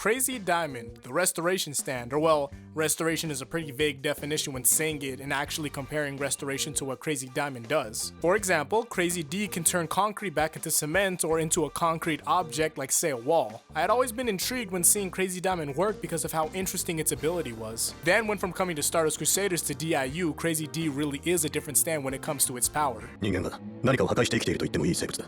Crazy Diamond, the restoration stand, or well, restoration is a pretty vague definition when saying it and actually comparing restoration to what Crazy Diamond does. For example, Crazy D can turn concrete back into cement or into a concrete object like say a wall. I had always been intrigued when seeing Crazy Diamond work because of how interesting its ability was. Then went from coming to Stardust Crusaders to DIU, Crazy D really is a different stand when it comes to its power. 人間が何かを破壊して生きていると言ってもいい生物だ。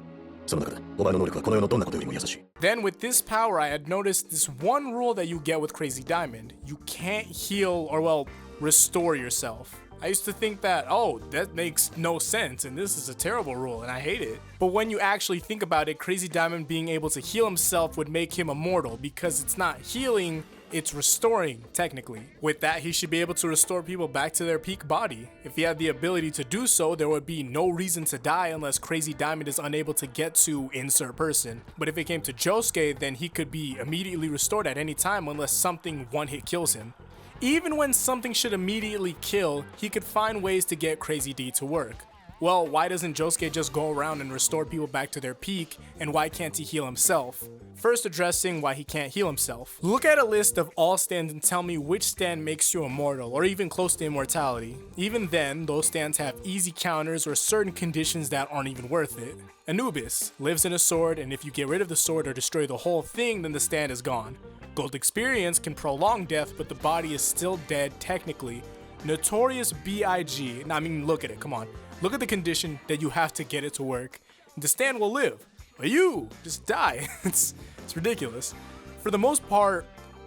その中でお前の能力はこの世のどんなことよりも優しい。 Then with this power, I had noticed this one rule that you get with Crazy Diamond. You can't heal or well, restore yourself. I used to think that, oh, that makes no sense and this is a terrible rule and I hate it. But when you actually think about it, Crazy Diamond being able to heal himself would make him immortal because it's not healing, it's restoring, technically. With that, he should be able to restore people back to their peak body. If he had the ability to do so, there would be no reason to die unless Crazy Diamond is unable to get to insert person. But if it came to Josuke, then he could be immediately restored at any time unless something one-hit kills him. Even when something should immediately kill, he could find ways to get Crazy D to work. Well, why doesn't Josuke just go around and restore people back to their peak, and why can't he heal himself? First addressing why he can't heal himself. Look at a list of all stands and tell me which stand makes you immortal, or even close to immortality. Even then, those stands have easy counters or certain conditions that aren't even worth it. Anubis lives in a sword, and if you get rid of the sword or destroy the whole thing, then the stand is gone. Gold Experience can prolong death, but the body is still dead technically. Notorious B.I.G. Now, I mean, look at it, come on. Look at the condition that you have to get it to work. The stand will live, but you just die. It's ridiculous. For the most part,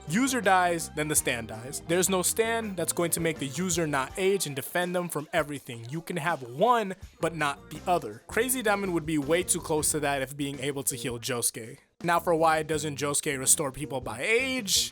user dies, then the stand dies. There's no stand that's going to make the user not age and defend them from everything. You can have one, but not the other. Crazy Diamond would be way too close to that if being able to heal Josuke. Now for why doesn't Josuke restore people by age?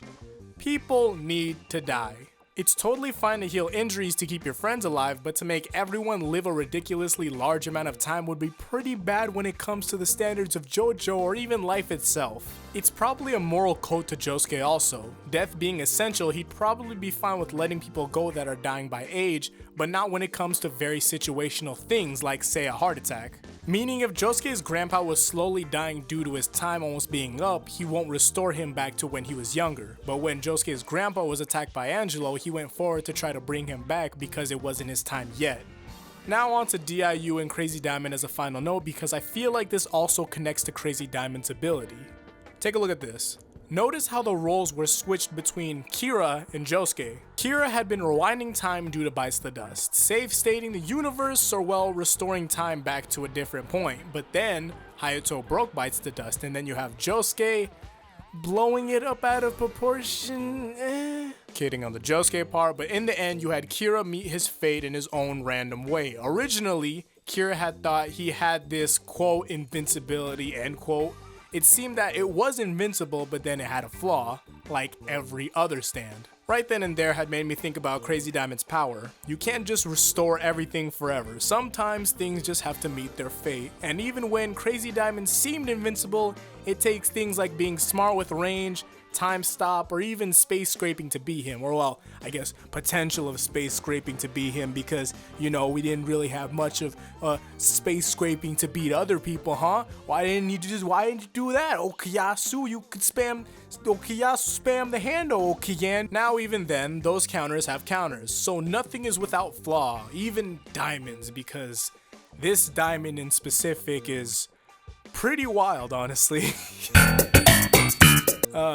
People need to die. It's totally fine to heal injuries to keep your friends alive, but to make everyone live a ridiculously large amount of time would be pretty bad when it comes to the standards of JoJo or even life itself. It's probably a moral code to Josuke also. Death being essential, he'd probably be fine with letting people go that are dying by age, but not when it comes to very situational things like say a heart attack. Meaning if Josuke's grandpa was slowly dying due to his time almost being up, he won't restore him back to when he was younger. But when Josuke's grandpa was attacked by Angelo, he went forward to try to bring him back because it wasn't his time yet. Now on to DIU and Crazy Diamond as a final note because I feel like this also connects to Crazy Diamond's ability. Take a look at this. Notice how the roles were switched between Kira and Josuke. Kira had been rewinding time due to Bites the Dust, save stating the universe or well restoring time back to a different point, but then Hayato broke Bites the Dust and then you have Josuke blowing it up out of proportion. Kidding on the Josuke part, but in the end you had Kira meet his fate in his own random way. Originally, Kira had thought he had this quote invincibility end quote. It seemed that it was invincible, but then it had a flaw, like every other stand. Right then and there had made me think about Crazy Diamond's power. You can't just restore everything forever. Sometimes things just have to meet their fate. And even when Crazy Diamond seemed invincible, it takes things like being smart with range, time stop, or even space scraping to beat him. Or well, I guess potential of space scraping to beat him because, you know, we didn't really have much of space scraping to beat other people, huh? Why didn't you do that? Okuyasu, you could spam the handle, Okiyan. Now even then, those counters have counters, so nothing is without flaw, even diamonds, because this diamond in specific is pretty wild, honestly.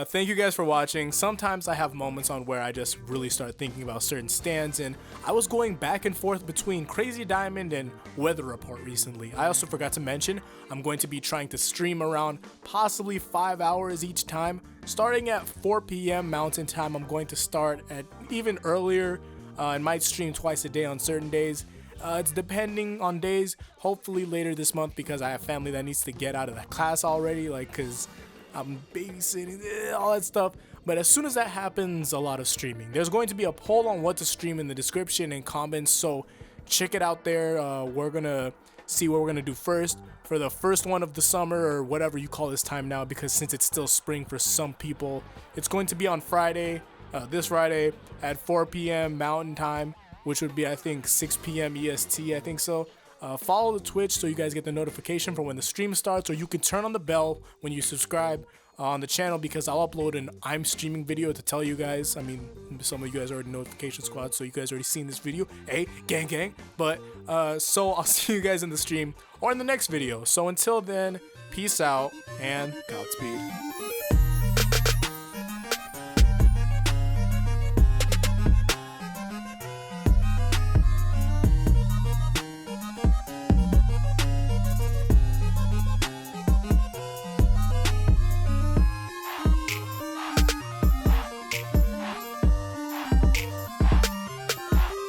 Thank you guys for watching. Sometimes I have moments on where I just really start thinking about certain stands, and I was going back and forth between Crazy Diamond and Weather Report recently. I also forgot to mention, I'm going to be trying to stream around possibly 5 hours each time. Starting at 4 p.m. Mountain Time, I'm going to start at even earlier and might stream twice a day on certain days. It's depending on days, hopefully later this month because I have family that needs to get out of the class already, cause I'm babysitting, all that stuff. But as soon as that happens, a lot of streaming. There's going to be a poll on what to stream in the description and comments, so check it out there. We're gonna see what we're gonna do first for the first one of the summer or whatever you call this time now, because since it's still spring for some people, it's going to be on Friday, this Friday at 4 p.m. Mountain Time, which would be I think 6 p.m. EST, I think so. Follow the Twitch so you guys get the notification for when the stream starts, or you can turn on the bell when you subscribe. on the channel because I'll upload an I'm streaming video to tell you guys. I mean, some of you guys are already notification squad, so you guys already seen this video. Hey, gang gang. But so I'll see you guys in the stream or in the next video. So until then, peace out and Godspeed.